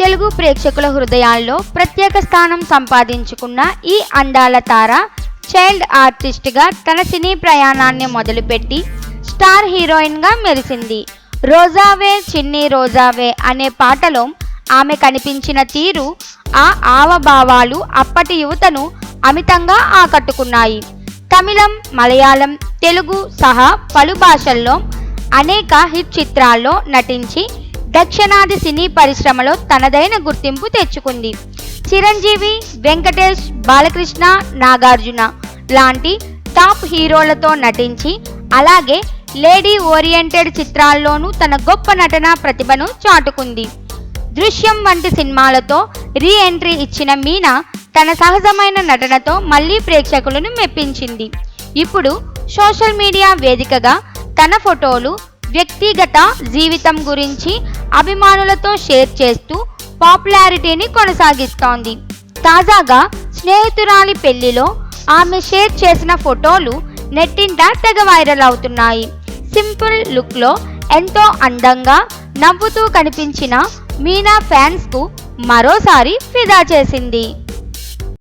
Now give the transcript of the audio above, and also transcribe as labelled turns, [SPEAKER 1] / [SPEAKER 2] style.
[SPEAKER 1] తెలుగు ప్రేక్షకుల హృదయాల్లో ప్రత్యేక స్థానం సంపాదించుకున్న ఈ అందాల తార చైల్డ్ ఆర్టిస్ట్గా తన సినీ ప్రయాణాన్ని మొదలుపెట్టి స్టార్ హీరోయిన్గా మెరిసింది. రోజావే చిన్ని రోజావే అనే పాటలో ఆమె కనిపించిన తీరు, ఆ ఆవభావాలు అప్పటి యువతను అమితంగా ఆకట్టుకున్నాయి. తమిళం, మలయాళం, తెలుగు సహా పలు భాషల్లో అనేక హిట్ చిత్రాల్లో నటించి దక్షిణాది సినీ పరిశ్రమలో తనదైన గుర్తింపు తెచ్చుకుంది. చిరంజీవి, వెంకటేష్, బాలకృష్ణ, నాగార్జున లాంటి టాప్ హీరోలతో నటించి అలాగే లేడీ ఓరియంటెడ్ చిత్రాల్లోనూ తన గొప్ప నటనా ప్రతిభను చాటుకుంది. దృశ్యం వంటి సినిమాలతో రీ ఎంట్రీ ఇచ్చిన మీనా తన సహజమైన నటనతో మళ్లీ ప్రేక్షకులను మెప్పించింది. ఇప్పుడు సోషల్ మీడియా వేదికగా తన ఫోటోలు, వ్యక్తిగత జీవితం గురించి అభిమానులతో షేర్ చేస్తూ పాపులారిటీని కొనసాగిస్తోంది. తాజాగా స్నేహితురాలి పెళ్లిలో ఆమె షేర్ చేసిన ఫోటోలు నెట్టింట తెగ వైరల్ అవుతున్నాయి. సింపుల్ లుక్లో ఎంతో అందంగా నవ్వుతూ కనిపించిన మీనా ఫ్యాన్స్కు మరోసారి ఫిదా చేసింది.